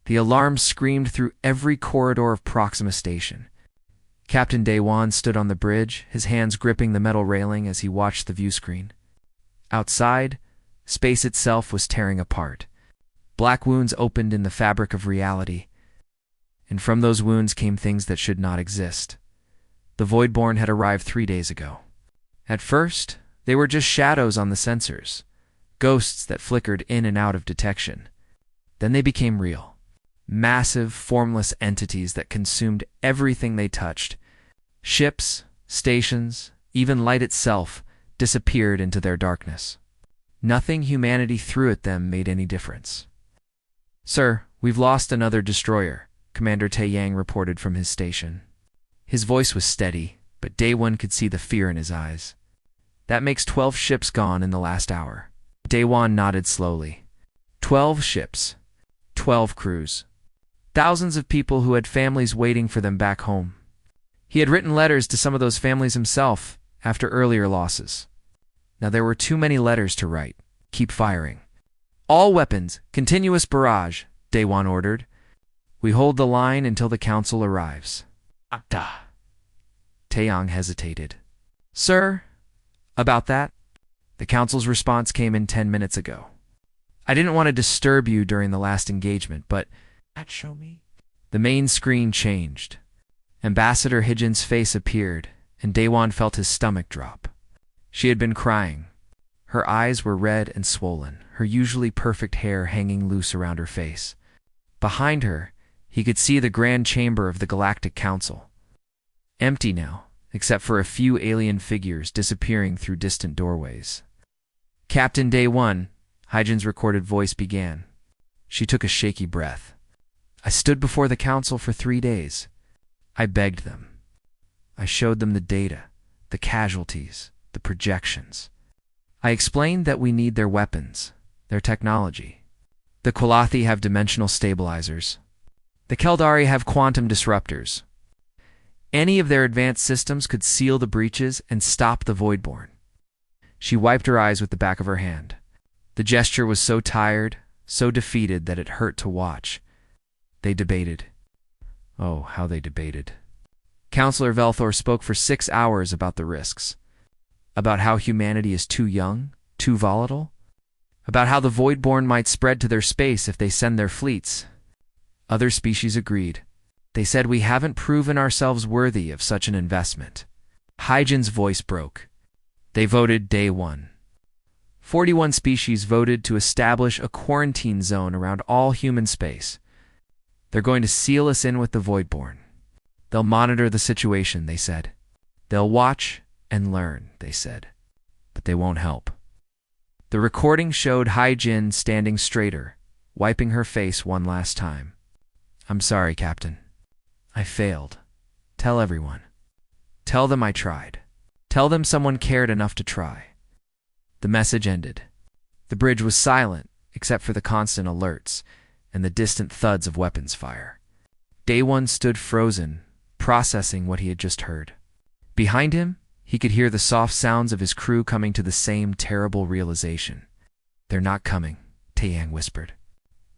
The alarm screamed through every corridor of Proxima Station. Captain Day-Wan stood on the bridge, his hands gripping the metal railing as he watched the view screen. Outside, space itself was tearing apart. Black wounds opened in the fabric of reality, and from those wounds came things that should not exist. The Voidborn had arrived 3 days ago. At first, they were just shadows on the sensors, ghosts that flickered in and out of detection. Then they became real. Massive, formless entities that consumed everything they touched. Ships, stations, even light itself disappeared into their darkness. Nothing humanity threw at them made any difference. "Sir, we've lost another destroyer," Commander Tae-Yang reported from his station. His voice was steady, but Day-One could see the fear in his eyes. "That makes 12 ships gone in the last hour." Day-One nodded slowly. 12 ships. 12 crews. Thousands of people who had families waiting for them back home. He had written letters to some of those families himself after earlier losses. Now there were too many letters to write. "Keep firing. All weapons, continuous barrage," Day-One ordered. "We hold the line until the council arrives." Tae-Yang hesitated. "Sir, about that?" The council's response came in 10 minutes ago. "I didn't want to disturb you during the last engagement, but..." "Show me." The main screen changed. Ambassador Hijin's face appeared, and Day-Wan felt his stomach drop. She had been crying. Her eyes were red and swollen, her usually perfect hair hanging loose around her face. Behind her, he could see the grand chamber of the Galactic Council. Empty now, except for a few alien figures disappearing through distant doorways. "Captain Day-One," Hijin's recorded voice began. She took a shaky breath. "I stood before the council for 3 days. I begged them. I showed them the data, the casualties, the projections. I explained that we need their weapons, their technology. The Qualathi have dimensional stabilizers. The Keldari have quantum disruptors. Any of their advanced systems could seal the breaches and stop the Voidborn." She wiped her eyes with the back of her hand. The gesture was so tired, so defeated that it hurt to watch. They debated. Oh, how they debated. Counselor Velthor spoke for 6 hours about the risks. About how humanity is too young, too volatile. About how the Voidborn might spread to their space if they send their fleets. Other species agreed. They said we haven't proven ourselves worthy of such an investment. Hijin's voice broke. They voted day 1. 41 species voted to establish a quarantine zone around all human space. They're going to seal us in with the Voidborn. They'll monitor the situation, they said. They'll watch and learn, they said. But they won't help. The recording showed Hijin standing straighter, wiping her face one last time. "I'm sorry, Captain. I failed. Tell everyone. Tell them I tried. Tell them someone cared enough to try." The message ended. The bridge was silent, except for the constant alerts and the distant thuds of weapons fire. Day 1 stood frozen, processing what he had just heard. Behind him, he could hear the soft sounds of his crew coming to the same terrible realization. "They're not coming," Tae-Yang whispered.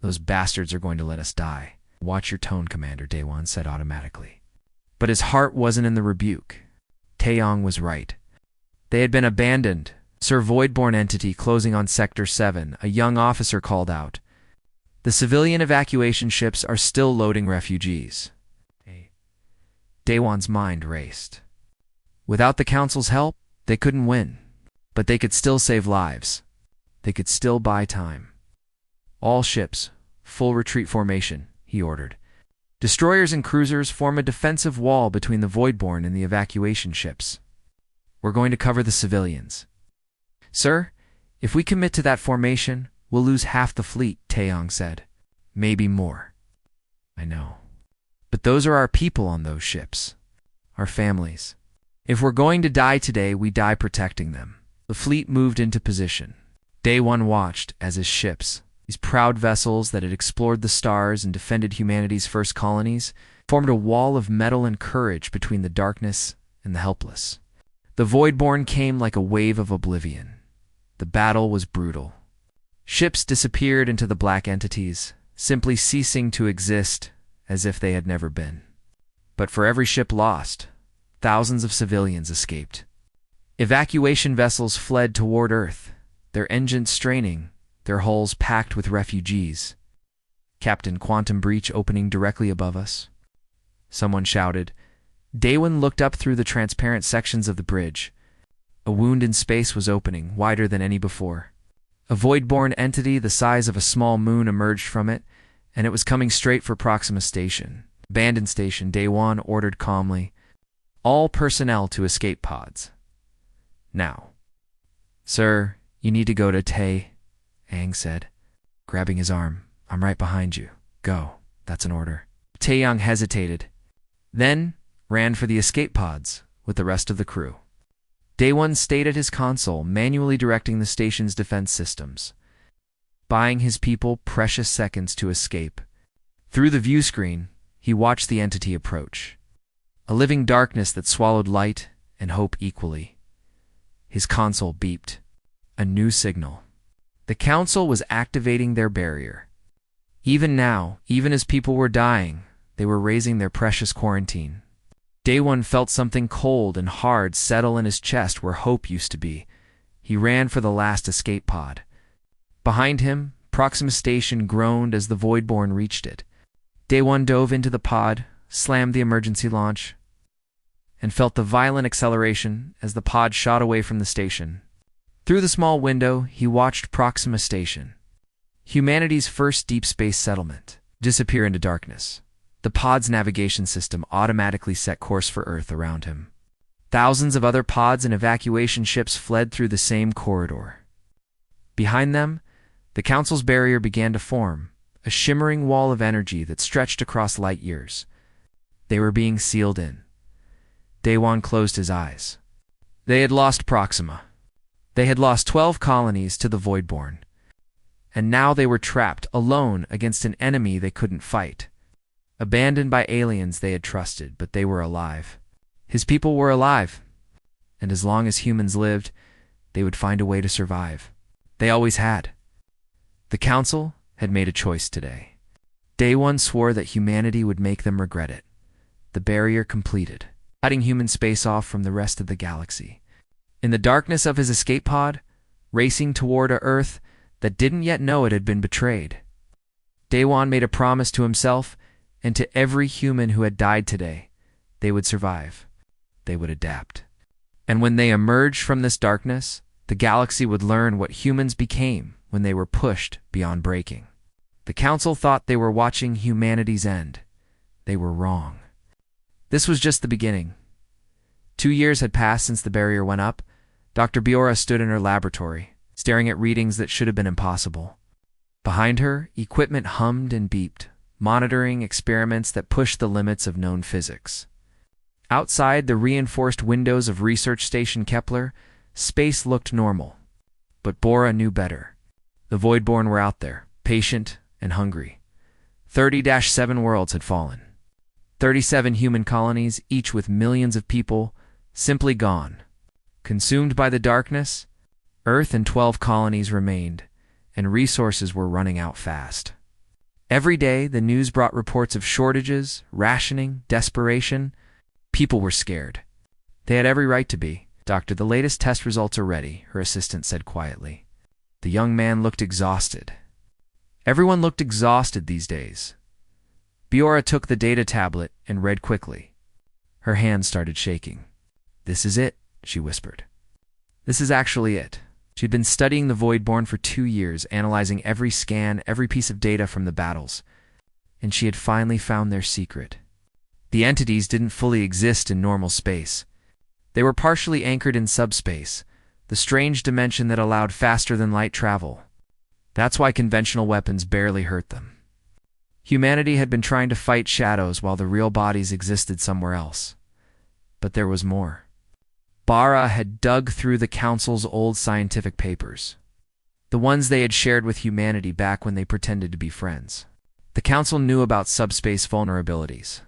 "Those bastards are going to let us die." "Watch your tone, Commander," Day 1 said automatically. But his heart wasn't in the rebuke. Tae-Yang was right. They had been abandoned. Sir Voidborn entity closing on Sector 7, a young officer called out. "The civilian evacuation ships are still loading refugees." Day 1's mind raced. Without the Council's help, they couldn't win. But they could still save lives. They could still buy time. "All ships, full retreat formation," he ordered. "Destroyers and cruisers form a defensive wall between the Voidborn and the evacuation ships. We're going to cover the civilians." "Sir, if we commit to that formation, we'll lose half the fleet," Tae-Yang said. "Maybe more." "I know. But those are our people on those ships. Our families. If we're going to die today, we die protecting them." The fleet moved into position. Day 1 watched as his ships, these proud vessels that had explored the stars and defended humanity's first colonies, formed a wall of metal and courage between the darkness and the helpless. The Voidborn came like a wave of oblivion. The battle was brutal. Ships disappeared into the black entities. simply ceasing to exist as if they had never been. But for every ship lost, thousands of civilians escaped. Evacuation vessels fled toward Earth, their engines straining, their hulls packed with refugees. "Captain, quantum breach opening directly above us," someone shouted. Daewon looked up through the transparent sections of the bridge. A wound in space was opening, wider than any before. A void-born entity the size of a small moon emerged from it, and it was coming straight for Proxima Station. "Abandon station," Daewon ordered calmly. "All personnel to escape pods. Now." "Sir, you need to go to Tae," Aang said, grabbing his arm. "I'm right behind you. Go. That's an order." Taeyang hesitated, then ran for the escape pods with the rest of the crew. Daewon stayed at his console, manually directing the station's defense systems, buying his people precious seconds to escape. Through the view screen, he watched the entity approach, a living darkness that swallowed light and hope equally. His console beeped. A new signal. The Council was activating their barrier. Even now, even as people were dying, they were raising their precious quarantine. Daewon felt something cold and hard settle in his chest where hope used to be. He ran for the last escape pod. Behind him, Proxima Station groaned as the Voidborn reached it. Daewon dove into the pod, slammed the emergency launch, and felt the violent acceleration as the pod shot away from the station. Through the small window, he watched Proxima Station, humanity's first deep space settlement, disappear into darkness. The pod's navigation system automatically set course for Earth around him. Thousands of other pods and evacuation ships fled through the same corridor. Behind them, the Council's barrier began to form, a shimmering wall of energy that stretched across light years. They were being sealed in. Daewon closed his eyes. They had lost Proxima. They had lost 12 colonies to the Voidborn. And now they were trapped, alone, against an enemy they couldn't fight. Abandoned by aliens they had trusted, but they were alive. His people were alive. And as long as humans lived, they would find a way to survive. They always had. The Council had made a choice today. Daewon swore that humanity would make them regret it. The barrier completed, cutting human space off from the rest of the galaxy. In the darkness of his escape pod, racing toward a Earth that didn't yet know it had been betrayed, Daewon made a promise to himself and to every human who had died today. They would survive. They would adapt. And when they emerged from this darkness, the galaxy would learn what humans became when they were pushed beyond breaking. The Council thought they were watching humanity's end. They were wrong. This was just the beginning. 2 years had passed since the barrier went up. Dr. Biora stood in her laboratory, staring at readings that should have been impossible. Behind her, equipment hummed and beeped, monitoring experiments that pushed the limits of known physics. Outside the reinforced windows of Research Station Kepler, space looked normal. But Bora knew better. The Voidborn were out there, patient and hungry. 30-7 worlds had fallen. 37 human colonies, each with millions of people, simply gone. Consumed by the darkness, Earth and 12 colonies remained, and resources were running out fast. Every day, the news brought reports of shortages, rationing, desperation. People were scared. They had every right to be. "Doctor, the latest test results are ready," her assistant said quietly. The young man looked exhausted. Everyone looked exhausted these days. Biora took the data tablet and read quickly. Her hands started shaking. "This is it," she whispered. This is actually it. She'd been studying the Voidborn for 2 years, analyzing every scan, every piece of data from the battles. And she had finally found their secret. The entities didn't fully exist in normal space. They were partially anchored in subspace, the strange dimension that allowed faster-than-light travel. That's why conventional weapons barely hurt them. Humanity had been trying to fight shadows while the real bodies existed somewhere else. But there was more. Bara had dug through the Council's old scientific papers, the ones they had shared with humanity back when they pretended to be friends. The Council knew about subspace vulnerabilities.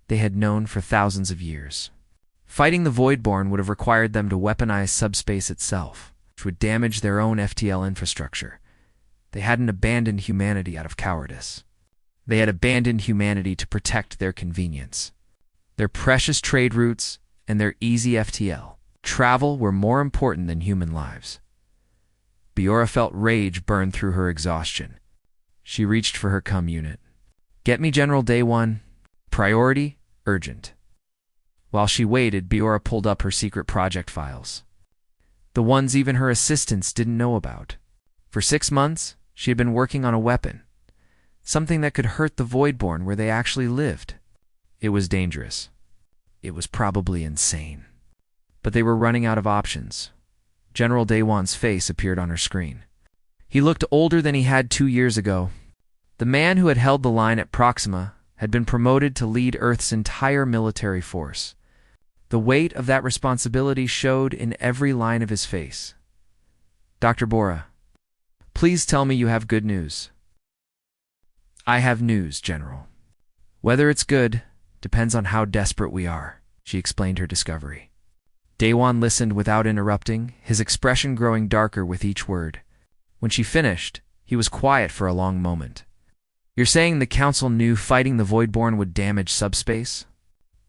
They had known for thousands of years. Fighting the Voidborn would have required them to weaponize subspace itself, which would damage their own FTL infrastructure. They hadn't abandoned humanity out of cowardice. They had abandoned humanity to protect their convenience. Their precious trade routes and their easy FTL travel were more important than human lives. Biora felt rage burn through her exhaustion. She reached for her cum unit. "Get me General Day 1. Priority, urgent." While she waited, Biora pulled up her secret project files. The ones even her assistants didn't know about. For 6 months, she had been working on a weapon. Something that could hurt the Voidborn where they actually lived. It was dangerous. It was probably insane. But they were running out of options. General Daywan's face appeared on her screen. He looked older than he had 2 years ago. The man who had held the line at Proxima had been promoted to lead Earth's entire military force. The weight of that responsibility showed in every line of his face. "Dr. Bora, please tell me you have good news." "I have news, General. Whether it's good depends on how desperate we are," she explained her discovery. Daywan listened without interrupting, his expression growing darker with each word. When she finished, he was quiet for a long moment. "You're saying the Council knew fighting the Voidborn would damage subspace?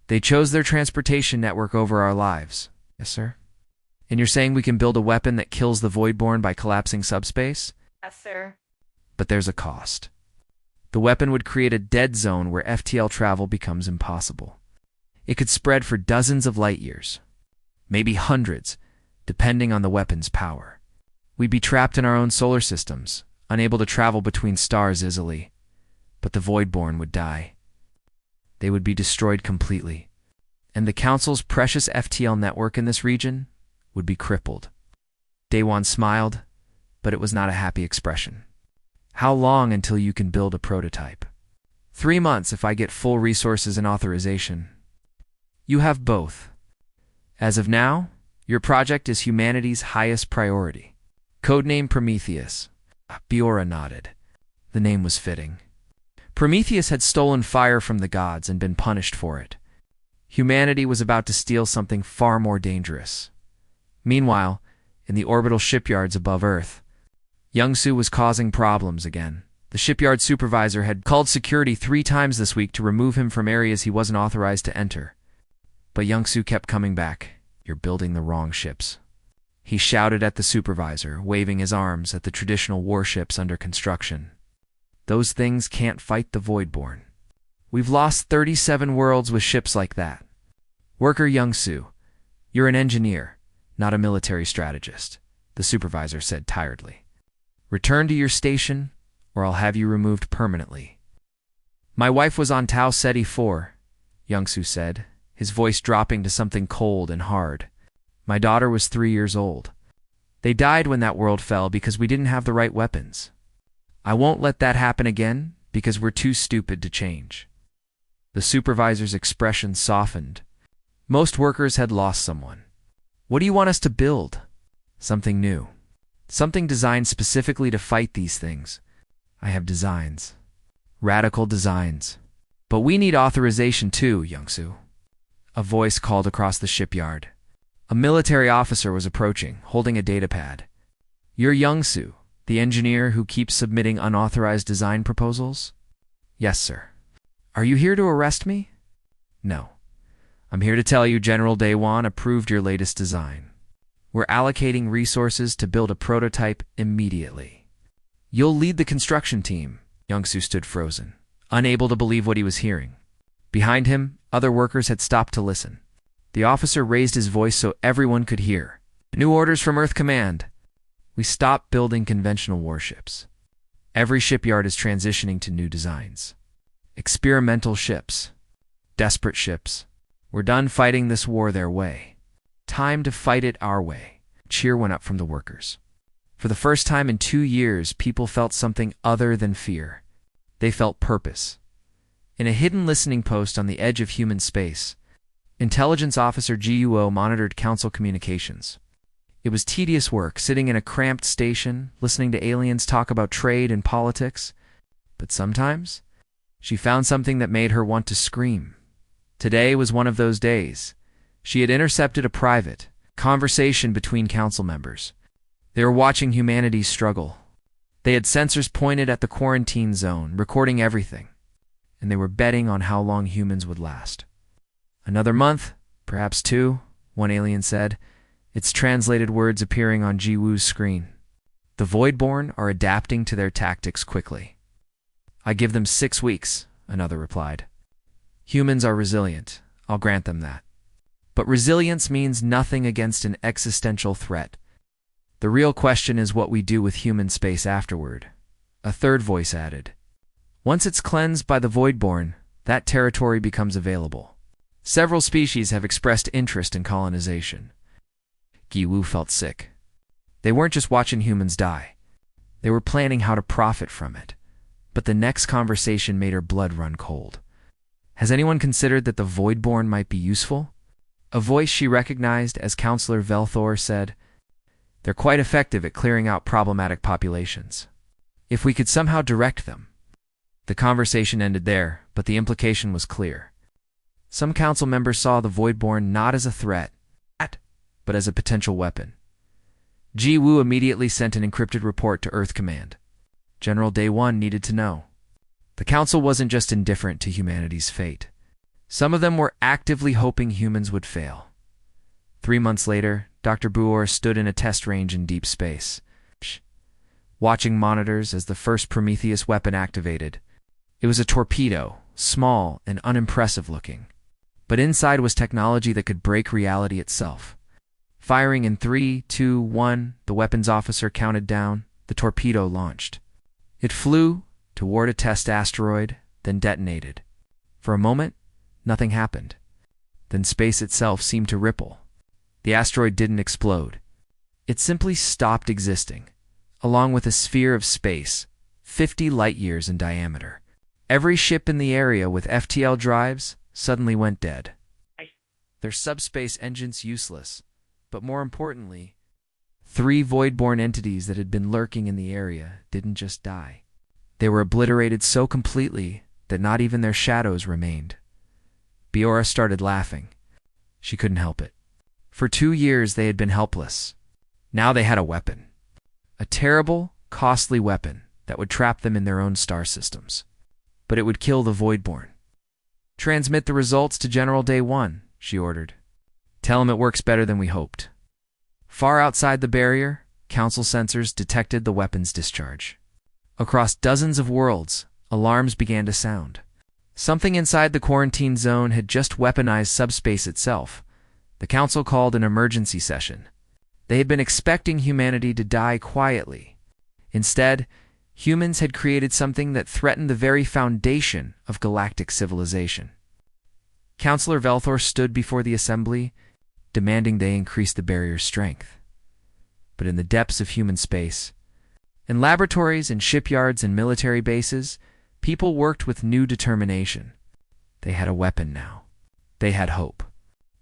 They chose their transportation network over our lives." "Yes, sir." "And you're saying we can build a weapon that kills the Voidborn by collapsing subspace?" "Yes, sir." "But there's a cost. The weapon would create a dead zone where FTL travel becomes impossible. It could spread for dozens of light years. Maybe hundreds, depending on the weapon's power. We'd be trapped in our own solar systems, unable to travel between stars easily. But the Voidborn would die. They would be destroyed completely. And the Council's precious FTL network in this region would be crippled." Daywan smiled, but it was not a happy expression. "How long until you can build a prototype?" 3 months if I get full resources and authorization." "You have both. As of now, your project is humanity's highest priority. Codename Prometheus." Biora nodded. The name was fitting. Prometheus had stolen fire from the gods and been punished for it. Humanity was about to steal something far more dangerous. Meanwhile, in the orbital shipyards above Earth, Youngsu was causing problems again. The shipyard supervisor had called security 3 times this week to remove him from areas he wasn't authorized to enter. But Youngsu kept coming back. "You're building the wrong ships." He shouted at the supervisor, waving his arms at the traditional warships under construction. "Those things can't fight the Voidborn. We've lost 37 worlds with ships like that." "Worker Youngsu, you're an engineer, not a military strategist," the supervisor said tiredly. "Return to your station, or I'll have you removed permanently." "My wife was on Tau Ceti 4, Youngsu said, his voice dropping to something cold and hard. "My daughter was 3 years old. They died when that world fell because we didn't have the right weapons. I won't let that happen again because we're too stupid to change." The supervisor's expression softened. Most workers had lost someone. "What do you want us to build?" "Something new. Something designed specifically to fight these things." "I have designs. Radical designs. But we need authorization too, Youngsu." A voice called across the shipyard. A military officer was approaching, holding a datapad. "You're Youngsu, the engineer who keeps submitting unauthorized design proposals?" "Yes, sir." "Are you here to arrest me?" "No. I'm here to tell you General Daywan approved your latest design. We're allocating resources to build a prototype immediately." "You'll lead the construction team." Youngsu stood frozen, unable to believe what he was hearing. Behind him, other workers had stopped to listen. The officer raised his voice so everyone could hear. "New orders from Earth Command. We stopped building conventional warships. Every shipyard is transitioning to new designs. Experimental ships. Desperate ships. We're done fighting this war their way. Time to fight it our way." Cheer went up from the workers. For the first time in 2 years, people felt something other than fear. They felt purpose. In a hidden listening post on the edge of human space, Intelligence Officer GUO monitored Council communications. It was tedious work, sitting in a cramped station, listening to aliens talk about trade and politics. But sometimes, she found something that made her want to scream. Today was one of those days. She had intercepted a private conversation between Council members. They were watching humanity's struggle. They had sensors pointed at the quarantine zone, recording everything. and they were betting on how long humans would last. "Another month, perhaps 2, one alien said, its translated words appearing on Ji Woo's screen. "The Voidborn are adapting to their tactics quickly." "I give them 6 weeks," another replied. "Humans are resilient, I'll grant them that. But resilience means nothing against an existential threat. The real question is what we do with human space afterward," a third voice added. "Once it's cleansed by the Voidborn, that territory becomes available. Several species have expressed interest in colonization." Ji Woo felt sick. They weren't just watching humans die. They were planning how to profit from it. But the next conversation made her blood run cold. "Has anyone considered that the Voidborn might be useful?" A voice she recognized as Counselor Velthor said, "They're quite effective at clearing out problematic populations. If we could somehow direct them." The conversation ended there, but the implication was clear. Some council members saw the Voidborn not as a threat, but as a potential weapon. Ji Woo immediately sent an encrypted report to Earth Command. General Day 1 needed to know. The council wasn't just indifferent to humanity's fate. Some of them were actively hoping humans would fail. 3 months later, Dr. Buor stood in a test range in deep space, watching monitors as the first Prometheus weapon activated. It was a torpedo, small and unimpressive looking. But inside was technology that could break reality itself. Firing in 3, 2, 1, the weapons officer counted down, the torpedo launched. It flew toward a test asteroid, then detonated. For a moment, nothing happened. Then space itself seemed to ripple. The asteroid didn't explode. It simply stopped existing, along with a sphere of space, 50 light-years in diameter. Every ship in the area with FTL drives suddenly went dead. Their subspace engines useless. But more importantly, 3 Voidborn entities that had been lurking in the area didn't just die. They were obliterated so completely that not even their shadows remained. Biora started laughing. She couldn't help it. For 2 years they had been helpless. Now they had a weapon. A terrible, costly weapon that would trap them in their own star systems. But it would kill the Voidborn. "Transmit the results to General Day 1, she ordered. "Tell him it works better than we hoped." Far outside the barrier, council sensors detected the weapon's discharge. Across dozens of worlds, alarms began to sound. Something inside the quarantine zone had just weaponized subspace itself. The council called an emergency session. They had been expecting humanity to die quietly. Instead, humans had created something that threatened the very foundation of galactic civilization. Counselor Velthor stood before the assembly, demanding they increase the barrier's strength. But in the depths of human space, in laboratories and shipyards and military bases, people worked with new determination. They had a weapon now. They had hope.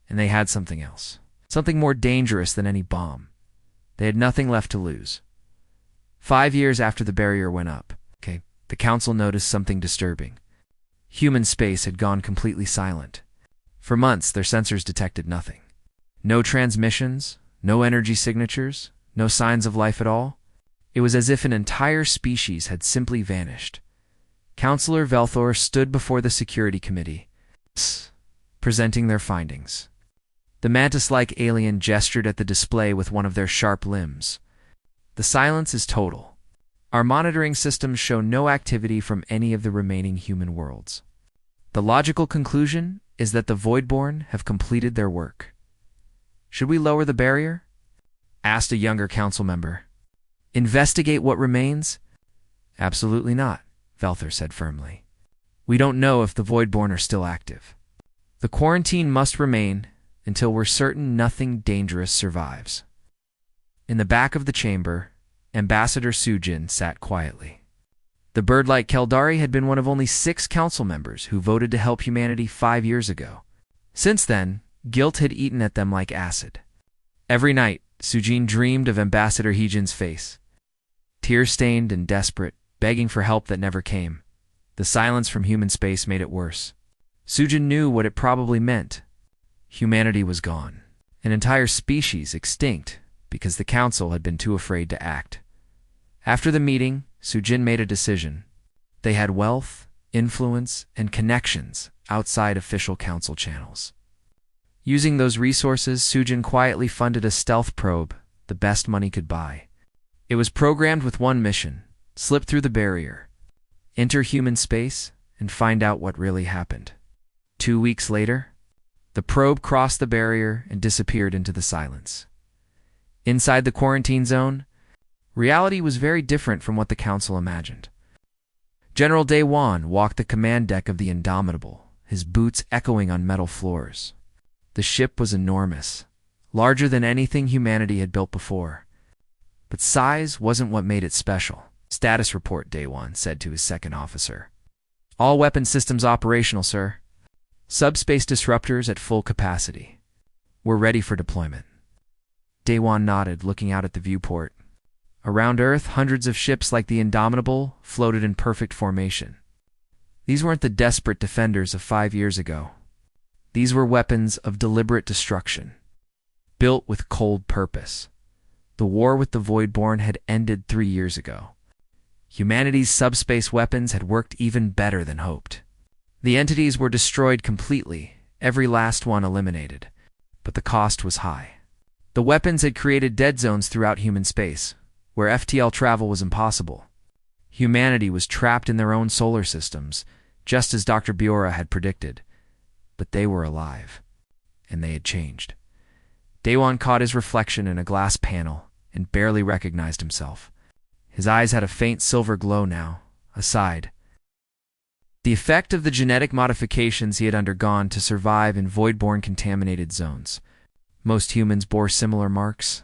And they had something else. Something more dangerous than any bomb. They had nothing left to lose. 5 years after the barrier went up, the council noticed something disturbing. Human space had gone completely silent. For months, their sensors detected nothing. No transmissions, no energy signatures, no signs of life at all. It was as if an entire species had simply vanished. Counselor Velthor stood before the security committee, presenting their findings. The mantis-like alien gestured at the display with one of their sharp limbs. "The silence is total. Our monitoring systems show no activity from any of the remaining human worlds. The logical conclusion is that the Voidborn have completed their work." "Should we lower the barrier?" asked a younger council member. "Investigate what remains?" "Absolutely not," Velthor said firmly. "We don't know if the Voidborn are still active. The quarantine must remain until we're certain nothing dangerous survives." In the back of the chamber, Ambassador Sujin sat quietly. The bird-like Keldari had been one of only 6 council members who voted to help humanity 5 years ago. Since then, guilt had eaten at them like acid. Every night, Sujin dreamed of Ambassador Heejin's face. Tear-stained and desperate, begging for help that never came. The silence from human space made it worse. Sujin knew what it probably meant. Humanity was gone. An entire species extinct because the council had been too afraid to act. After the meeting, Sujin made a decision. They had wealth, influence, and connections outside official council channels. Using those resources, Sujin quietly funded a stealth probe, the best money could buy. It was programmed with one mission: slip through the barrier, enter human space, and find out what really happened. 2 weeks later, the probe crossed the barrier and disappeared into the silence. Inside the quarantine zone, reality was very different from what the council imagined. General Daewon walked the command deck of the Indomitable, his boots echoing on metal floors. The ship was enormous, larger than anything humanity had built before. But size wasn't what made it special. Status report, Daewon said to his second officer. All weapon systems operational, sir. Subspace disruptors at full capacity. We're ready for deployment. Daewon nodded, looking out at the viewport. Around Earth, hundreds of ships like the Indomitable floated in perfect formation. These weren't the desperate defenders of 5 years ago. These were weapons of deliberate destruction, built with cold purpose. The war with the Voidborn had ended 3 years ago. Humanity's subspace weapons had worked even better than hoped. The entities were destroyed completely, every last one eliminated. But the cost was high. The weapons had created dead zones throughout human space, where FTL travel was impossible. Humanity was trapped in their own solar systems, just as Dr. Biora had predicted. But they were alive, and they had changed. Daewon caught his reflection in a glass panel and barely recognized himself. His eyes had a faint silver glow now, aside. The effect of the genetic modifications he had undergone to survive in Voidborn-contaminated zones. Most humans bore similar marks.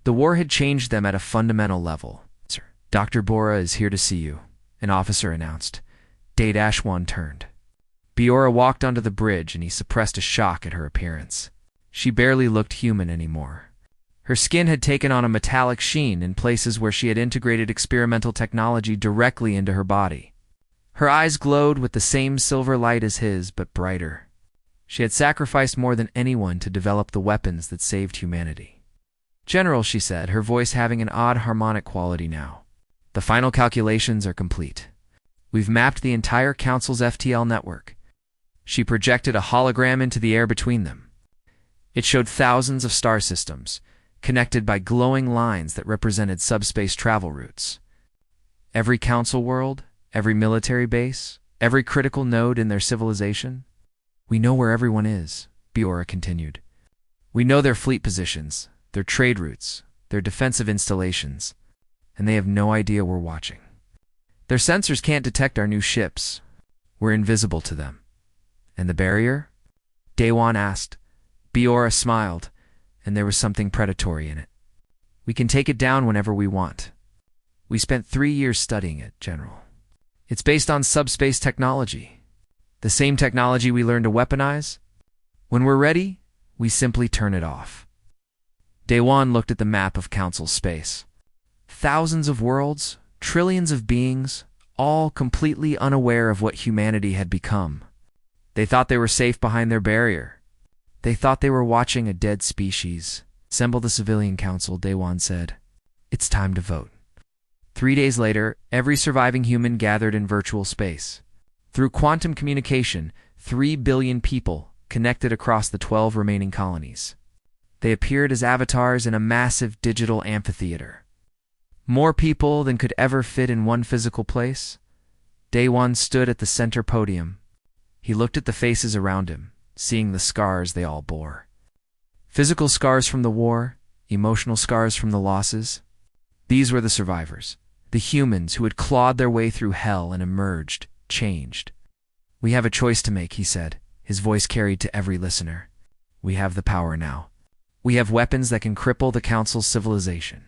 The war had changed them at a fundamental level. Sir, Dr. Bora is here to see you, an officer announced. Day-1 turned. Biora walked onto the bridge and he suppressed a shock at her appearance. She barely looked human anymore. Her skin had taken on a metallic sheen in places where she had integrated experimental technology directly into her body. Her eyes glowed with the same silver light as his, but brighter. She had sacrificed more than anyone to develop the weapons that saved humanity. General, she said, her voice having an odd harmonic quality now. The final calculations are complete. We've mapped the entire Council's FTL network. She projected a hologram into the air between them. It showed thousands of star systems, connected by glowing lines that represented subspace travel routes. Every Council world, every military base, every critical node in their civilization. We know where everyone is, Biora continued. We know their fleet positions, their trade routes, their defensive installations, and they have no idea we're watching. Their sensors can't detect our new ships. We're invisible to them. And the barrier? Daewon asked. Biora smiled, and there was something predatory in it. We can take it down whenever we want. We spent 3 years studying it, General. It's based on subspace technology. The same technology we learned to weaponize. When we're ready, we simply turn it off. Daewon looked at the map of Council space. Thousands of worlds, trillions of beings, all completely unaware of what humanity had become. They thought they were safe behind their barrier. They thought they were watching a dead species. Assemble the civilian council, Daewon said. It's time to vote. 3 days later, every surviving human gathered in virtual space. Through quantum communication, 3 billion people connected across the 12 remaining colonies. They appeared as avatars in a massive digital amphitheater. More people than could ever fit in one physical place. Daewon stood at the center podium. He looked at the faces around him, seeing the scars they all bore. Physical scars from the war, emotional scars from the losses. These were the survivors, the humans who had clawed their way through hell and emerged, changed. We have a choice to make, he said, his voice carried to every listener. We have the power now. We have weapons that can cripple the Council's civilization.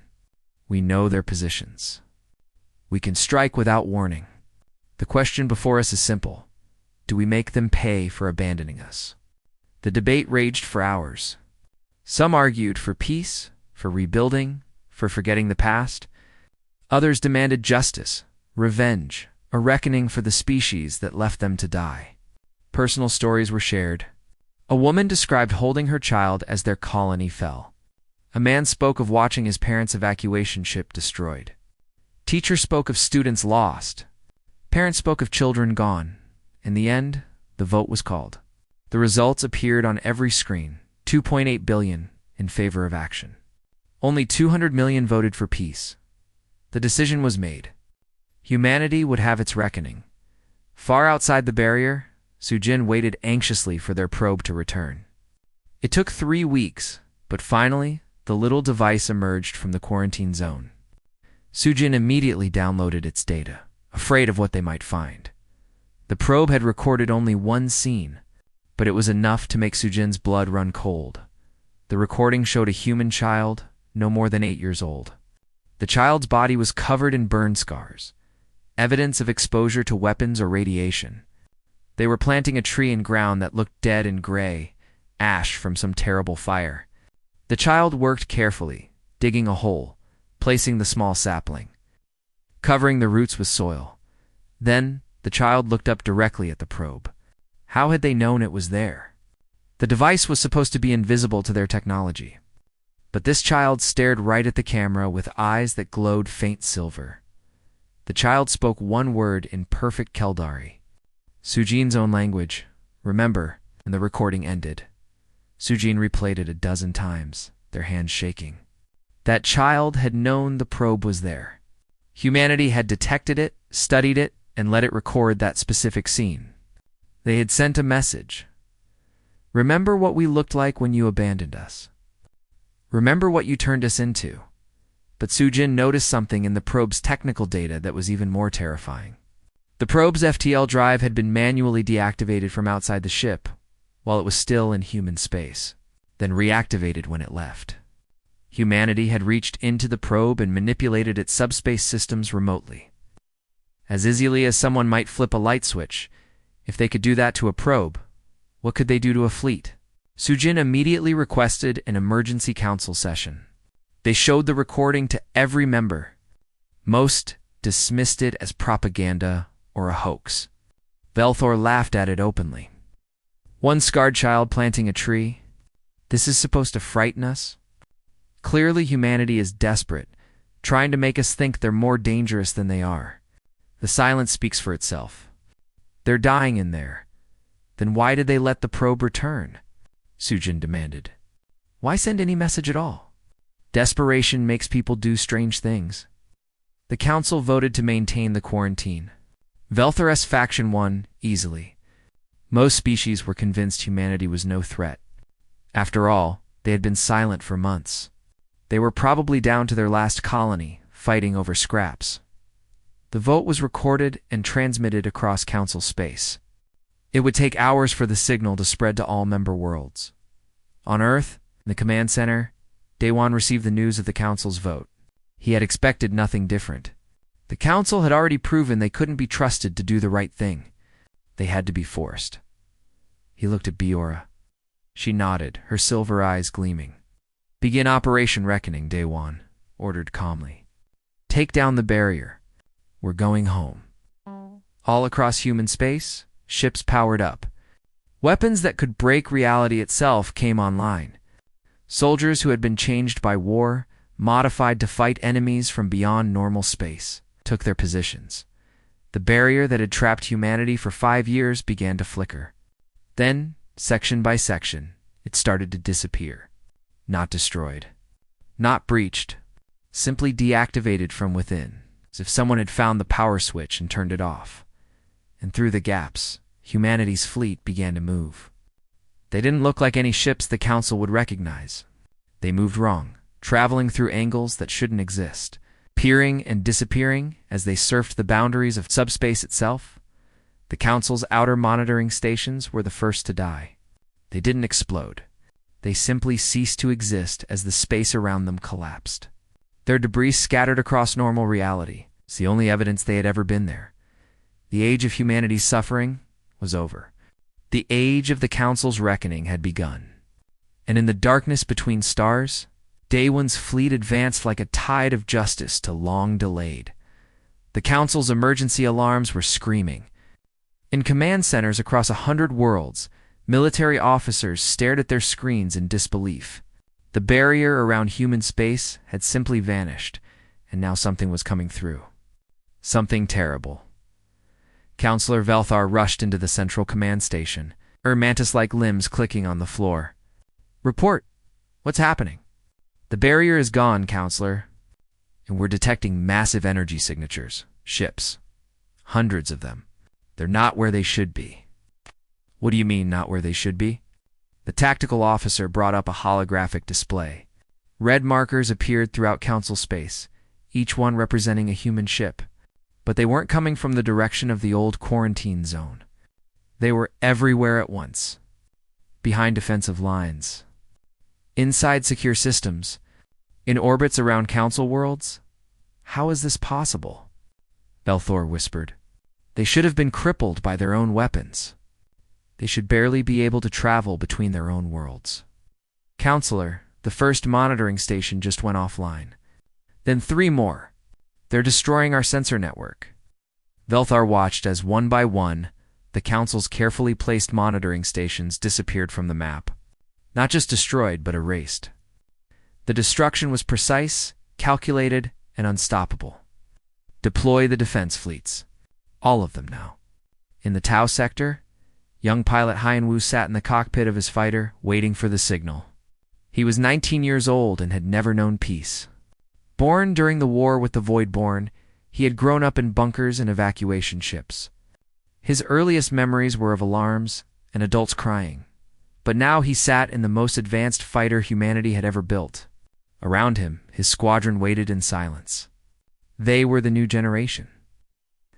We know their positions. We can strike without warning. The question before us is simple. Do we make them pay for abandoning us? The debate raged for hours. Some argued for peace, for rebuilding, for forgetting the past. Others demanded justice, revenge, a reckoning for the species that left them to die. Personal stories were shared. A woman described holding her child as their colony fell. A man spoke of watching his parents' evacuation ship destroyed. Teacher spoke of students lost. Parents spoke of children gone. In the end, the vote was called. The results appeared on every screen, 2.8 billion in favor of action. Only 200 million voted for peace. The decision was made. Humanity would have its reckoning. Far outside the barrier, Sujin waited anxiously for their probe to return. It took 3 weeks, but finally, the little device emerged from the quarantine zone. Sujin immediately downloaded its data, afraid of what they might find. The probe had recorded only one scene, but it was enough to make Sujin's blood run cold. The recording showed a human child, no more than 8 years old. The child's body was covered in burn scars, evidence of exposure to weapons or radiation. They were planting a tree in ground that looked dead and gray, ash from some terrible fire. The child worked carefully, digging a hole, placing the small sapling, covering the roots with soil. Then, the child looked up directly at the probe. How had they known it was there? The device was supposed to be invisible to their technology. But this child stared right at the camera with eyes that glowed faint silver. The child spoke one word in perfect Keldari. Sujin's own language, remember, and the recording ended. Sujin replayed it 12 times, their hands shaking. That child had known the probe was there. Humanity had detected it, studied it, and let it record that specific scene. They had sent a message. Remember what we looked like when you abandoned us. Remember what you turned us into. But Sujin noticed something in the probe's technical data that was even more terrifying. The probe's FTL drive had been manually deactivated from outside the ship while it was still in human space, then reactivated when it left. Humanity had reached into the probe and manipulated its subspace systems remotely. As easily as someone might flip a light switch, if they could do that to a probe, what could they do to a fleet? Sujin immediately requested an emergency council session. They showed the recording to every member. Most dismissed it as propaganda or a hoax. Velthor laughed at it openly. One scarred child planting a tree. This is supposed to frighten us? Clearly humanity is desperate, trying to make us think they're more dangerous than they are. The silence speaks for itself. They're dying in there. Then why did they let the probe return? Sujin demanded. Why send any message at all? Desperation makes people do strange things. The council voted to maintain the quarantine. Velthor's faction won easily. Most species were convinced humanity was no threat. After all, they had been silent for months. They were probably down to their last colony, fighting over scraps. The vote was recorded and transmitted across council space. It would take hours for the signal to spread to all member worlds. On Earth, in the command center, Daewon received the news of the council's vote. He had expected nothing different. The council had already proven they couldn't be trusted to do the right thing. They had to be forced. He looked at Biora. She nodded, her silver eyes gleaming. Begin Operation Reckoning, Daewon ordered calmly. Take down the barrier. We're going home. All across human space, ships powered up. Weapons that could break reality itself came online. Soldiers who had been changed by war, modified to fight enemies from beyond normal space, took their positions. The barrier that had trapped humanity for 5 years began to flicker. Then, section by section, it started to disappear. Not destroyed. Not breached. Simply deactivated from within, as if someone had found the power switch and turned it off. And through the gaps, humanity's fleet began to move. They didn't look like any ships the council would recognize. They moved wrong, traveling through angles that shouldn't exist, appearing and disappearing as they surfed the boundaries of subspace itself. The council's outer monitoring stations were the first to die. They didn't explode. They simply ceased to exist as the space around them collapsed. Their debris scattered across normal reality. It's the only evidence they had ever been there. The age of humanity's suffering was over. The age of the council's reckoning had begun. And in the darkness between stars, Daewon's fleet advanced like a tide of justice to long delayed. The council's emergency alarms were screaming. In command centers across 100 worlds, military officers stared at their screens in disbelief. The barrier around human space had simply vanished, and now something was coming through. Something terrible. Counselor Velthar rushed into the central command station, her mantis-like limbs clicking on the floor. Report. What's happening? The barrier is gone, Counselor. And we're detecting massive energy signatures. Ships. Hundreds of them. They're not where they should be. What do you mean, not where they should be? The tactical officer brought up a holographic display. Red markers appeared throughout Council space, each one representing a human ship. But they weren't coming from the direction of the old quarantine zone. They were everywhere at once. Behind defensive lines. Inside secure systems. In orbits around Council worlds? How is this possible? Belthor whispered. They should have been crippled by their own weapons. They should barely be able to travel between their own worlds. Counselor, the first monitoring station just went offline. Then 3 more. They're destroying our sensor network. Velthar watched as one by one, the Council's carefully placed monitoring stations disappeared from the map. Not just destroyed, but erased. The destruction was precise, calculated, and unstoppable. Deploy the defense fleets. All of them now. In the Tau sector, young pilot Haiyan-Wu sat in the cockpit of his fighter, waiting for the signal. He was 19 years old and had never known peace. Born during the war with the Voidborn, he had grown up in bunkers and evacuation ships. His earliest memories were of alarms and adults crying. But now he sat in the most advanced fighter humanity had ever built. Around him, his squadron waited in silence. They were the new generation.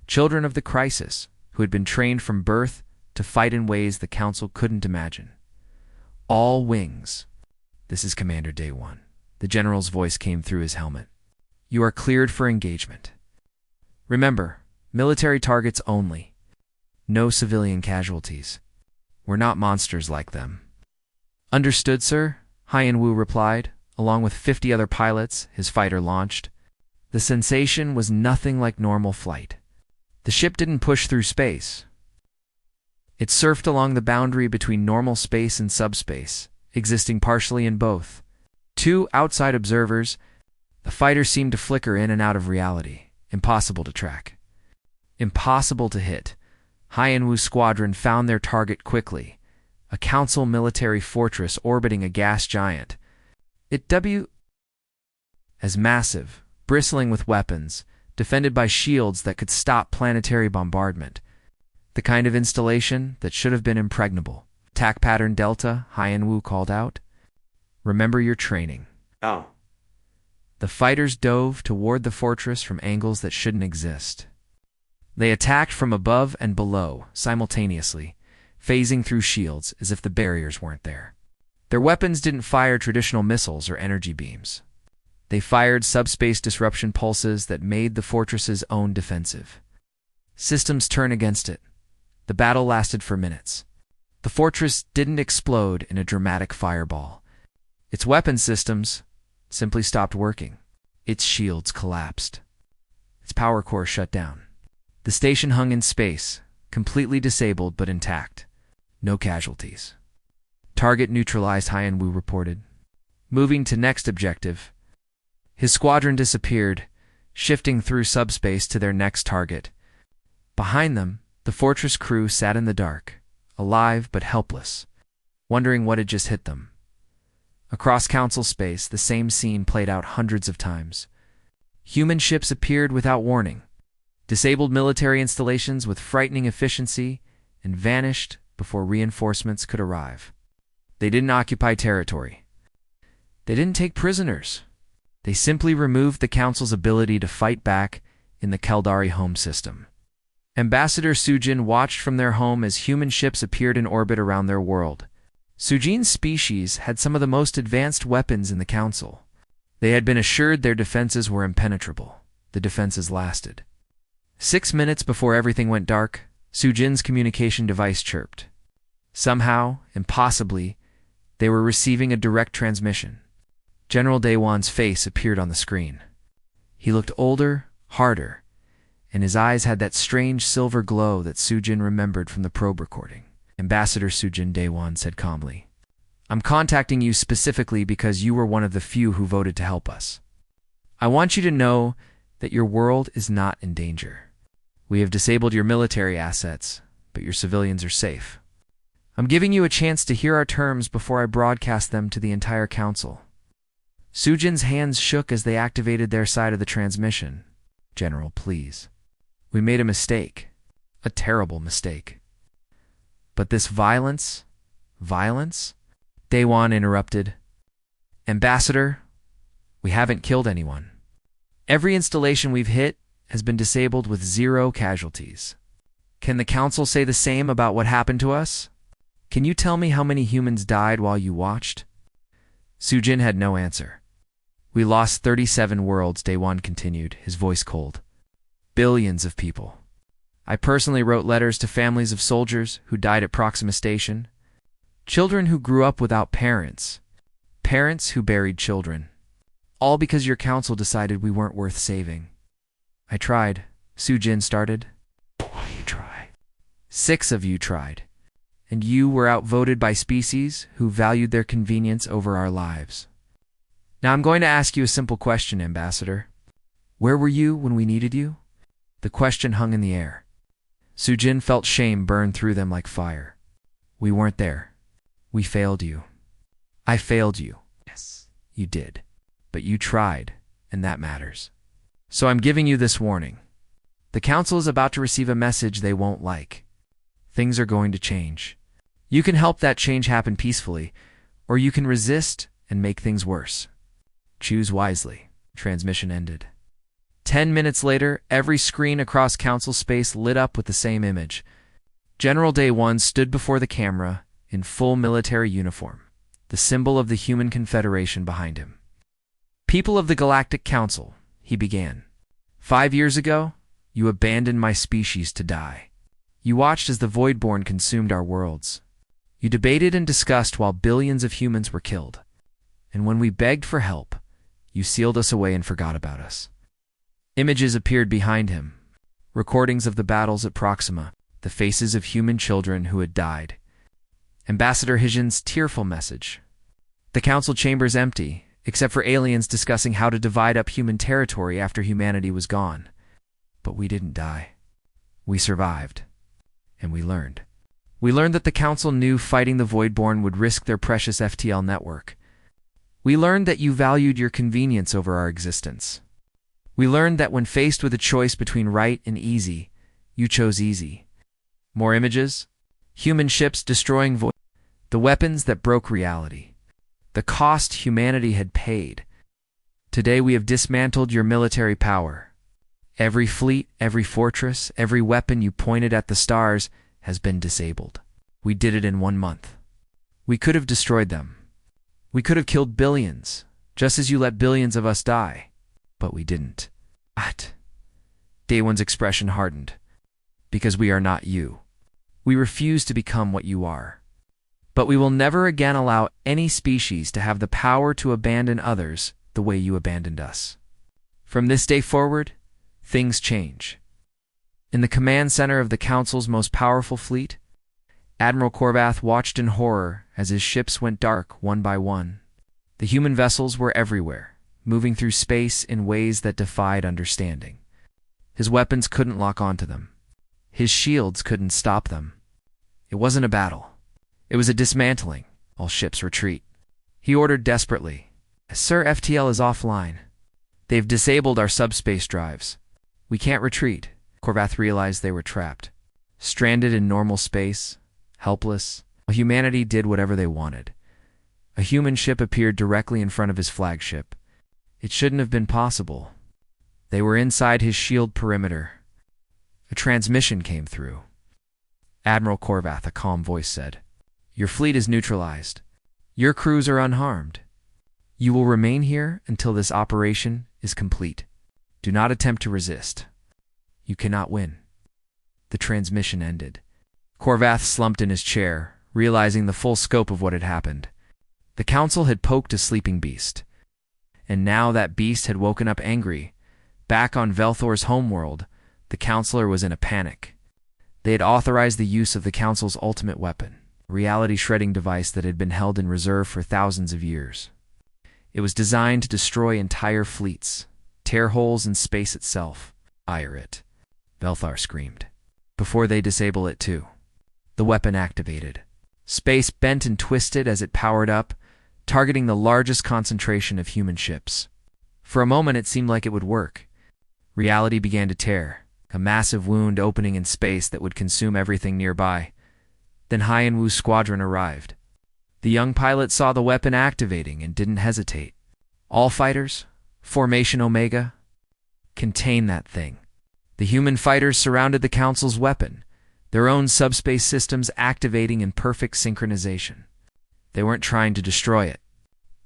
Children of the crisis, who had been trained from birth to fight in ways the Council couldn't imagine. All wings. This is Commander Day 1. The general's voice came through his helmet. You are cleared for engagement. Remember, military targets only. No civilian casualties. We're not monsters like them. Understood, sir, Haiyan-Wu replied. Along with 50 other pilots, his fighter launched. The sensation was nothing like normal flight. The ship didn't push through space. It surfed along the boundary between normal space and subspace, existing partially in both. 2 outside observers, the fighter seemed to flicker in and out of reality. Impossible to track. Impossible to hit. Haiyan-Wu's squadron found their target quickly. A Council military fortress orbiting a gas giant. As massive, bristling with weapons, defended by shields that could stop planetary bombardment. The kind of installation that should have been impregnable. Attack pattern Delta, Haiyan-Wu called out. Remember your training. Oh. The fighters dove toward the fortress from angles that shouldn't exist. They attacked from above and below, simultaneously, phasing through shields as if the barriers weren't there. Their weapons didn't fire traditional missiles or energy beams. They fired subspace disruption pulses that made the fortress's own defensive. Systems turn against it. The battle lasted for minutes. The fortress didn't explode in a dramatic fireball. Its weapon systems simply stopped working. Its shields collapsed. Its power core shut down. The station hung in space, completely disabled but intact. No casualties. Target neutralized, Haiyan-Wu reported. Moving to next objective. His squadron disappeared, shifting through subspace to their next target. Behind them, the fortress crew sat in the dark, alive but helpless, wondering what had just hit them. Across Council space, the same scene played out hundreds of times. Human ships appeared without warning, disabled military installations with frightening efficiency, and vanished before reinforcements could arrive. They didn't occupy territory. They didn't take prisoners. They simply removed the Council's ability to fight back in the Keldari home system. Ambassador Sujin watched from their home as human ships appeared in orbit around their world. Sujin's species had some of the most advanced weapons in the Council. They had been assured their defenses were impenetrable. The defenses lasted. 6 minutes before everything went dark, Sujin's communication device chirped. Somehow, impossibly, they were receiving a direct transmission. General Daewon's face appeared on the screen. He looked older, harder, and his eyes had that strange silver glow that Sujin remembered from the probe recording. Ambassador Sujin, Daewon said calmly, I'm contacting you specifically because you were one of the few who voted to help us. I want you to know that your world is not in danger. We have disabled your military assets, but your civilians are safe. I'm giving you a chance to hear our terms before I broadcast them to the entire council." Sujin's hands shook as they activated their side of the transmission. "General, please. We made a mistake. A terrible mistake." "But this violence? Violence?" Daewon interrupted. "Ambassador, we haven't killed anyone. Every installation we've hit has been disabled with 0 casualties. Can the council say the same about what happened to us? Can you tell me how many humans died while you watched?" Sujin had no answer. "We lost 37 worlds," Daewon continued, his voice cold. "Billions of people. I personally wrote letters to families of soldiers who died at Proxima Station, children who grew up without parents, parents who buried children, all because your council decided we weren't worth saving." "I tried," Sujin started. "You try. 6 of you tried, and you were outvoted by species who valued their convenience over our lives. Now I'm going to ask you a simple question, Ambassador. Where were you when we needed you?" The question hung in the air. Sujin felt shame burn through them like fire. "We weren't there. We failed you." "I failed you." "Yes, you did. But you tried, and that matters. So I'm giving you this warning. The council is about to receive a message they won't like. Things are going to change. You can help that change happen peacefully, or you can resist and make things worse. Choose wisely." Transmission ended. 10 minutes later, every screen across council space lit up with the same image. General Daewon stood before the camera in full military uniform, the symbol of the Human Confederation behind him. "People of the Galactic Council," he began. "5 years ago, you abandoned my species to die. You watched as the Voidborn consumed our worlds. You debated and discussed while billions of humans were killed. And when we begged for help, you sealed us away and forgot about us." Images appeared behind him, recordings of the battles at Proxima, the faces of human children who had died. Ambassador Hijin's tearful message. "The council chamber's empty, except for aliens discussing how to divide up human territory after humanity was gone. But we didn't die. We survived. And we learned. We learned that the council knew fighting the Voidborn would risk their precious FTL network. We learned that you valued your convenience over our existence. We learned that when faced with a choice between right and easy, you chose easy." More images. Human ships destroying the weapons that broke reality. The cost humanity had paid. Today we have dismantled your military power. Every fleet, every fortress, every weapon you pointed at the stars has been disabled. We did it in 1 month. We could have destroyed them. We could have killed billions, just as you let billions of us die. But we didn't. What? Daewon's expression hardened. Because we are not you. We refuse to become what you are. But we will never again allow any species to have the power to abandon others the way you abandoned us. From this day forward, things change. In the command center of the Council's most powerful fleet, Admiral Korvath watched in horror as his ships went dark one by one. The human vessels were everywhere, moving through space in ways that defied understanding. His weapons couldn't lock onto them. His shields couldn't stop them. It wasn't a battle. It was a dismantling. All ships retreat. He ordered desperately, "Sir, FTL is offline. They've disabled our subspace drives. We can't retreat." Korvath realized they were trapped. Stranded in normal space, helpless, while humanity did whatever they wanted. A human ship appeared directly in front of his flagship. It shouldn't have been possible. They were inside his shield perimeter. A transmission came through. "Admiral Korvath," a calm voice said, "your fleet is neutralized. Your crews are unharmed. You will remain here until this operation is complete. Do not attempt to resist. You cannot win." The transmission ended. Korvath slumped in his chair, realizing the full scope of what had happened. The Council had poked a sleeping beast. And now that beast had woken up angry. Back on Velthor's homeworld, the Counselor was in a panic. They had authorized the use of the Council's ultimate weapon, a reality-shredding device that had been held in reserve for thousands of years. It was designed to destroy entire fleets, tear holes in space itself, fire it. Velthar screamed. Before they disable it too. The weapon activated. Space bent and twisted as it powered up, targeting the largest concentration of human ships. For a moment it seemed like it would work. Reality began to tear, a massive wound opening in space that would consume everything nearby. Then Hyan Wu's squadron arrived. The young pilot saw the weapon activating and didn't hesitate. All fighters, Formation Omega, contain that thing. The human fighters surrounded the Council's weapon, their own subspace systems activating in perfect synchronization. They weren't trying to destroy it.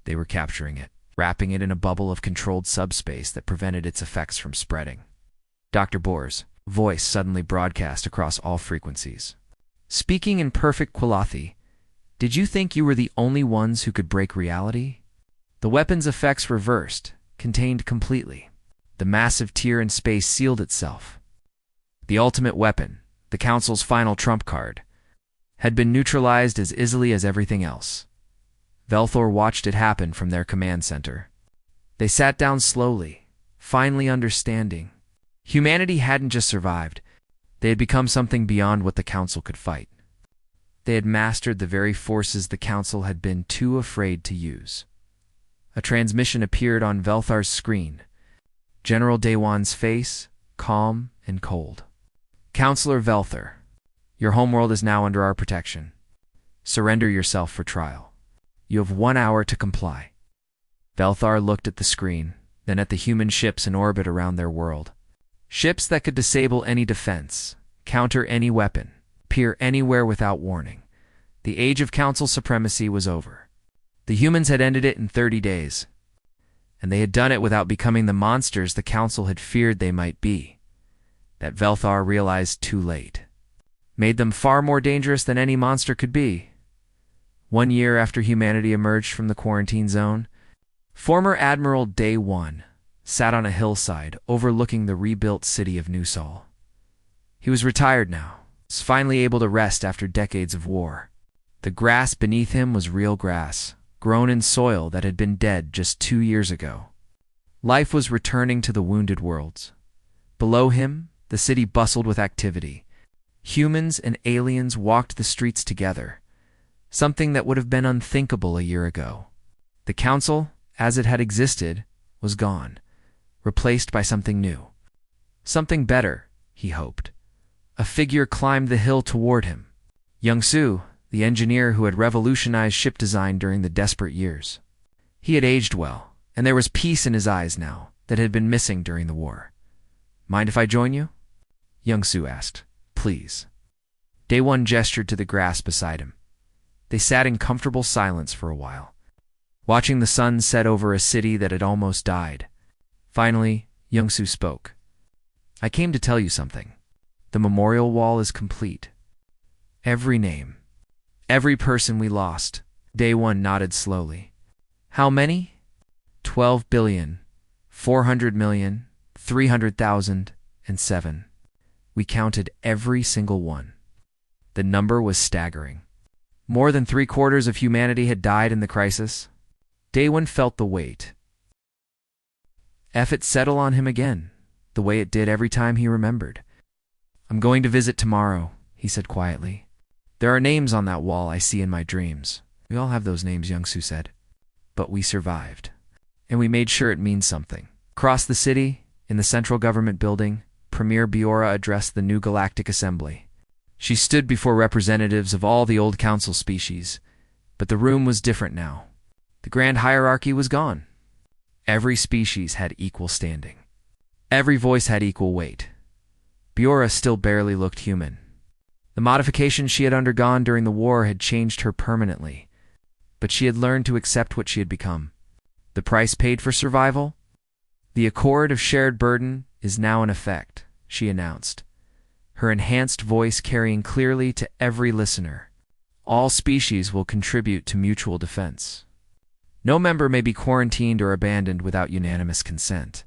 They were capturing it, wrapping it in a bubble of controlled subspace that prevented its effects from spreading. Dr. Bohr's voice suddenly broadcast across all frequencies. Speaking in perfect Qualathi, did you think you were the only ones who could break reality? The weapon's effects reversed, contained completely. The massive tier in space sealed itself. The ultimate weapon, the Council's final trump card, had been neutralized as easily as everything else. Velthor watched it happen from their command center. They sat down slowly, finally understanding. Humanity hadn't just survived. They had become something beyond what the Council could fight. They had mastered the very forces the Council had been too afraid to use. A transmission appeared on Velthar's screen. General Daewon's face, calm and cold. Counselor Velthar, your homeworld is now under our protection. Surrender yourself for trial. You have 1 hour to comply. Velthar looked at the screen, then at the human ships in orbit around their world. Ships that could disable any defense, counter any weapon, appear anywhere without warning. The age of Council supremacy was over. The humans had ended it in 30 days. And they had done it without becoming the monsters the Council had feared they might be. That Velthar realized too late. Made them far more dangerous than any monster could be. 1 year after humanity emerged from the quarantine zone, former Admiral Daewon sat on a hillside overlooking the rebuilt city of New Sol. He was retired now, was finally able to rest after decades of war. The grass beneath him was real grass, grown in soil that had been dead just 2 years ago. Life was returning to the wounded worlds. Below him, the city bustled with activity. Humans and aliens walked the streets together, something that would have been unthinkable a year ago. The Council, as it had existed, was gone, replaced by something new. Something better, he hoped. A figure climbed the hill toward him. Young-Su, the engineer who had revolutionized ship design during the desperate years. He had aged well, and there was peace in his eyes now that had been missing during the war. Mind if I join you? Young-Su asked. Please. Daewon gestured to the grass beside him. They sat in comfortable silence for a while, watching the sun set over a city that had almost died. Finally, Young-Su spoke. I came to tell you something. The memorial wall is complete. Every name, every person we lost. Daewon nodded slowly. How many? 12,400,300,007. We counted every single one. The number was staggering. More than 3/4 of humanity had died in the crisis. Daewon felt the weight. It settled on him again, the way it did every time he remembered. I'm going to visit tomorrow, he said quietly. There are names on that wall I see in my dreams. We all have those names, Young-Su said. But we survived. And we made sure it means something. Across the city, in the central government building, Premier Biora addressed the new Galactic Assembly. She stood before representatives of all the old Council species, but the room was different now. The grand hierarchy was gone. Every species had equal standing. Every voice had equal weight. Biora still barely looked human. The modifications she had undergone during the war had changed her permanently, but she had learned to accept what she had become. The price paid for survival? The Accord of Shared Burden is now in effect, she announced, her enhanced voice carrying clearly to every listener. All species will contribute to mutual defense. No member may be quarantined or abandoned without unanimous consent.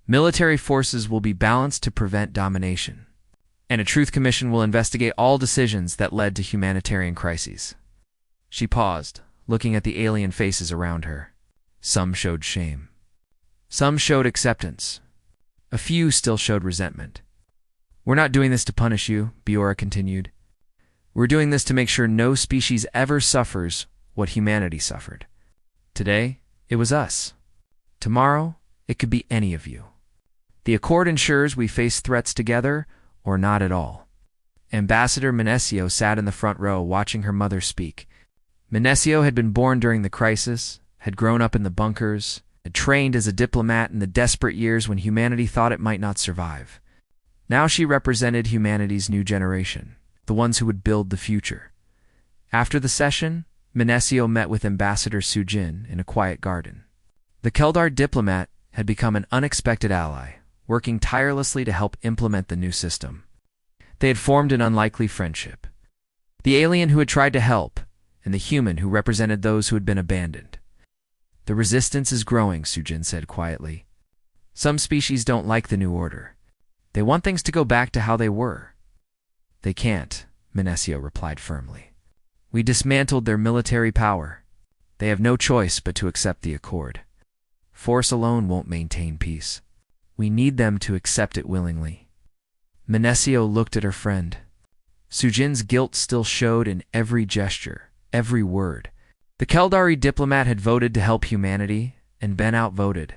Military forces will be balanced to prevent domination, and a Truth Commission will investigate all decisions that led to humanitarian crises. She paused, looking at the alien faces around her. Some showed shame. Some showed acceptance. A few still showed resentment. We're not doing this to punish you, Biora continued. We're doing this to make sure no species ever suffers what humanity suffered. Today, it was us. Tomorrow, it could be any of you. The Accord ensures we face threats together or not at all. Ambassador Minesio sat in the front row watching her mother speak. Minesio had been born during the crisis, had grown up in the bunkers, had trained as a diplomat in the desperate years when humanity thought it might not survive. Now she represented humanity's new generation, the ones who would build the future. After the session, Minesio met with Ambassador Sujin in a quiet garden. The Keldar diplomat had become an unexpected ally, working tirelessly to help implement the new system. They had formed an unlikely friendship. The alien who had tried to help, and the human who represented those who had been abandoned. The resistance is growing, Sujin said quietly. Some species don't like the new order. They want things to go back to how they were. They can't, Minesio replied firmly. We dismantled their military power. They have no choice but to accept the Accord. Force alone won't maintain peace. We need them to accept it willingly. Minesio looked at her friend. Sujin's guilt still showed in every gesture, every word. The Keldari diplomat had voted to help humanity and been outvoted.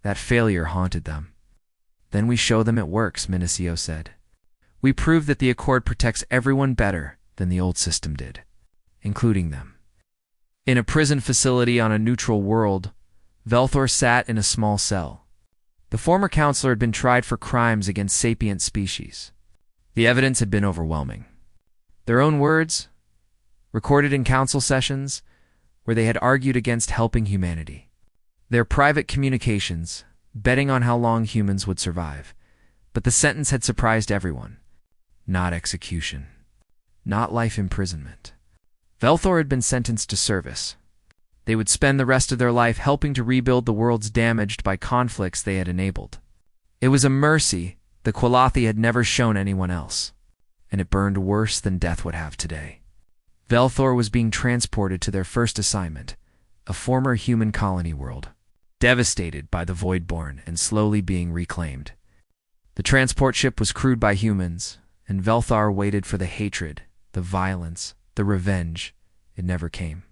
That failure haunted them. Then we show them it works, Minesio said. We prove that the Accord protects everyone better than the old system did, including them. In a prison facility on a neutral world, Velthor sat in a small cell. The former counselor had been tried for crimes against sapient species. The evidence had been overwhelming. Their own words, recorded in council sessions, where they had argued against helping humanity. Their private communications, betting on how long humans would survive. But the sentence had surprised everyone. Not execution. Not life imprisonment. Velthor had been sentenced to service. They would spend the rest of their life helping to rebuild the worlds damaged by conflicts they had enabled. It was a mercy the Qualathi had never shown anyone else, and it burned worse than death would have today. Velthor was being transported to their first assignment, a former human colony world, devastated by the Voidborn and slowly being reclaimed. The transport ship was crewed by humans, and Velthor waited for the hatred, the violence, the revenge. It never came.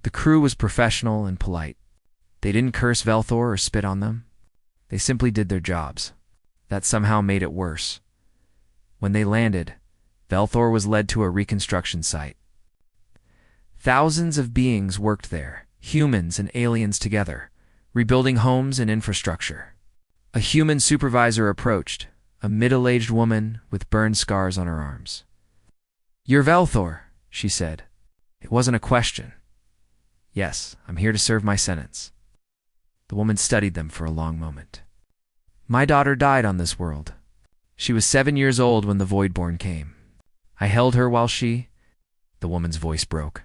The crew was professional and polite. They didn't curse Velthor or spit on them. They simply did their jobs. That somehow made it worse. When they landed, Velthor was led to a reconstruction site. Thousands of beings worked there, humans and aliens together, rebuilding homes and infrastructure. A human supervisor approached, a middle-aged woman with burn scars on her arms. "You're Velthor," she said. It wasn't a question. "Yes, I'm here to serve my sentence." The woman studied them for a long moment. "My daughter died on this world. She was 7 years old when the Voidborn came. I held her while she—" The woman's voice broke.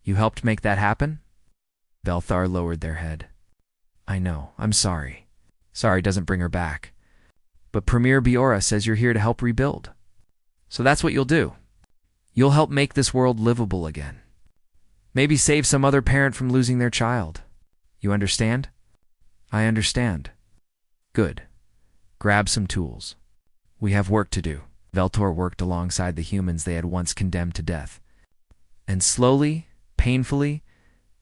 "You helped make that happen?" Velthor lowered their head. "I know. I'm sorry. Sorry doesn't bring her back. But Premier Biora says you're here to help rebuild. So that's what you'll do. You'll help make this world livable again. Maybe save some other parent from losing their child. You understand?" "I understand." "Good. Grab some tools. We have work to do." Velthor worked alongside the humans they had once condemned to death. And slowly, painfully,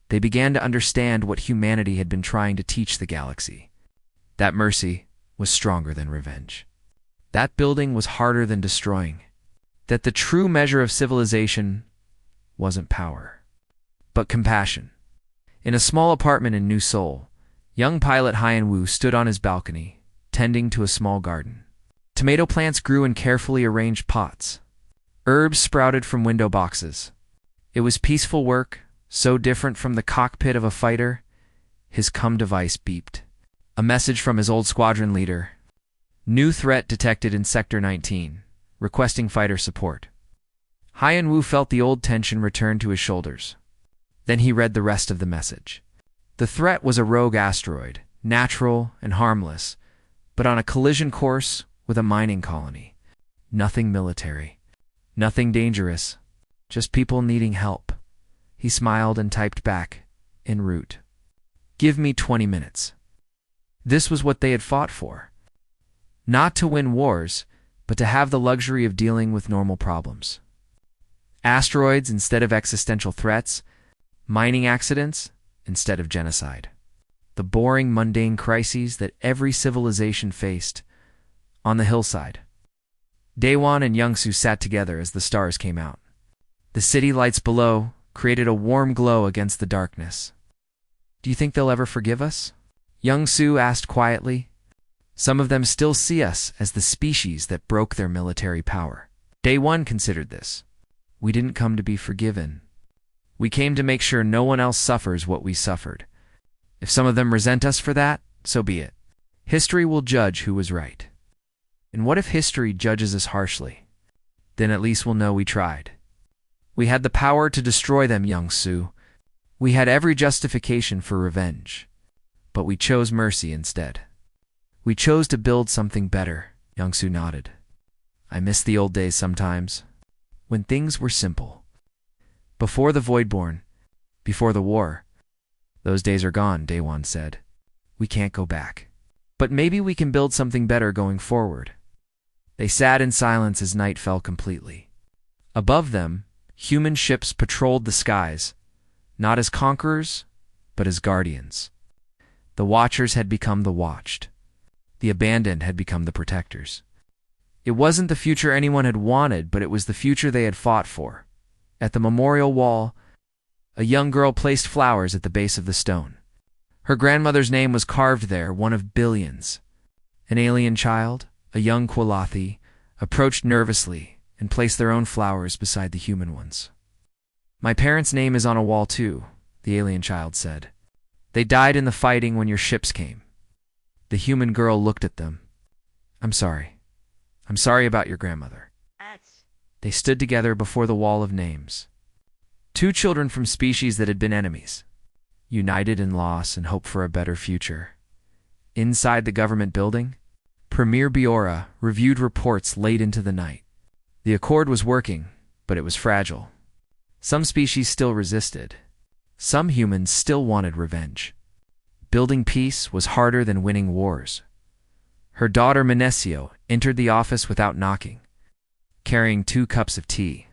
they began to understand what humanity had been trying to teach the galaxy. That mercy was stronger than revenge. That building was harder than destroying. That the true measure of civilization wasn't power, but compassion. In a small apartment in New Seoul, young pilot Hyan Woo stood on his balcony, tending to a small garden. Tomato plants grew in carefully arranged pots. Herbs sprouted from window boxes. It was peaceful work, so different from the cockpit of a fighter. His COM device beeped. A message from his old squadron leader. "New threat detected in Sector 19. Requesting fighter support." Hyan Woo felt the old tension return to his shoulders. Then he read the rest of the message. The threat was a rogue asteroid, natural and harmless, but on a collision course with a mining colony. Nothing military. Nothing dangerous. Just people needing help. He smiled and typed back, en route. "Give me 20 minutes." This was what they had fought for. Not to win wars, but to have the luxury of dealing with normal problems. Asteroids instead of existential threats, mining accidents instead of genocide. The boring, mundane crises that every civilization faced on the hillside. Daewon and Youngsu sat together as the stars came out. The city lights below created a warm glow against the darkness. "Do you think they'll ever forgive us?" Youngsu asked quietly. "Some of them still see us as the species that broke their military power." Daewon considered this. "We didn't come to be forgiven. We came to make sure no one else suffers what we suffered. If some of them resent us for that, so be it. History will judge who was right." "And what if history judges us harshly? Then at least we'll know we tried. We had the power to destroy them, Youngsu. We had every justification for revenge. But we chose mercy instead. We chose to build something better." Youngsu nodded. "I miss the old days sometimes, when things were simple. Before the Voidborn, before the war." "Those days are gone," Daewon said. "We can't go back. But maybe we can build something better going forward." They sat in silence as night fell completely. Above them, human ships patrolled the skies, not as conquerors, but as guardians. The watchers had become the watched. The abandoned had become the protectors. It wasn't the future anyone had wanted, but it was the future they had fought for. At the memorial wall, a young girl placed flowers at the base of the stone. Her grandmother's name was carved there, one of billions. An alien child, a young Qualathi, approached nervously and placed their own flowers beside the human ones. "My parents' name is on a wall too," the alien child said. "They died in the fighting when your ships came." The human girl looked at them. "I'm sorry. I'm sorry about your grandmother." They stood together before the wall of names. Two children from species that had been enemies, united in loss and hope for a better future. Inside the government building, Premier Biora reviewed reports late into the night. The accord was working, but it was fragile. Some species still resisted. Some humans still wanted revenge. Building peace was harder than winning wars. Her daughter Minesio entered the office without knocking, carrying 2 cups of tea.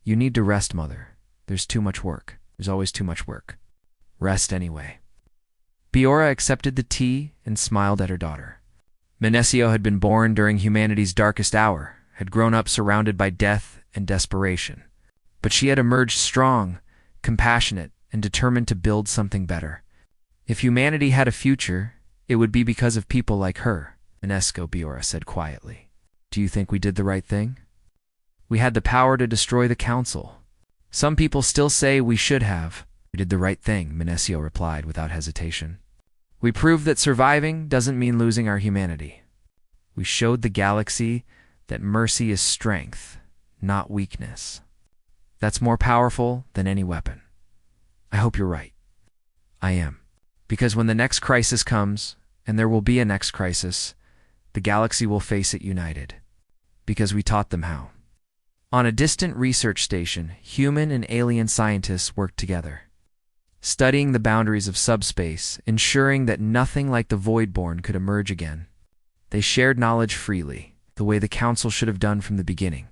"You need to rest, Mother. There's too much work. There's always too much work. Rest anyway." Biora accepted the tea and smiled at her daughter. Minesio had been born during humanity's darkest hour, had grown up surrounded by death and desperation. But she had emerged strong, compassionate, and determined to build something better. If humanity had a future, it would be because of people like her, Minesco, Biora said quietly. "Do you think we did the right thing?" "We had the power to destroy the council. Some people still say we should have." "We did the right thing," Minesio replied without hesitation. "We proved that surviving doesn't mean losing our humanity. We showed the galaxy that mercy is strength, not weakness. That's more powerful than any weapon." "I hope you're right." "I am. Because when the next crisis comes, and there will be a next crisis, the galaxy will face it united. Because we taught them how." On a distant research station, human and alien scientists worked together, studying the boundaries of subspace, ensuring that nothing like the Voidborn could emerge again. They shared knowledge freely, the way the Council should have done from the beginning.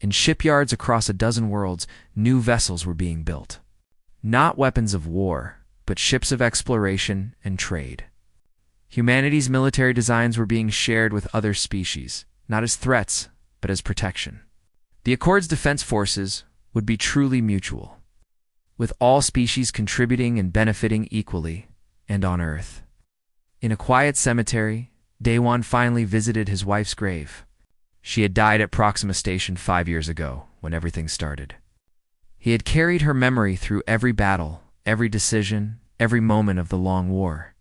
In shipyards across a dozen worlds, new vessels were being built. Not weapons of war, but ships of exploration and trade. Humanity's military designs were being shared with other species, not as threats, but as protection. The Accord's defense forces would be truly mutual, with all species contributing and benefiting equally, and on Earth. In a quiet cemetery, Daewon finally visited his wife's grave. She had died at Proxima Station 5 years ago, when everything started. He had carried her memory through every battle, every decision, every moment of the long war.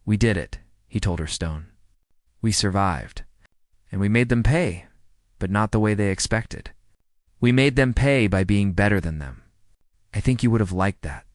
"We did it," he told her stone. "We survived. And we made them pay, but not the way they expected. We made them pay by being better than them. I think you would have liked that."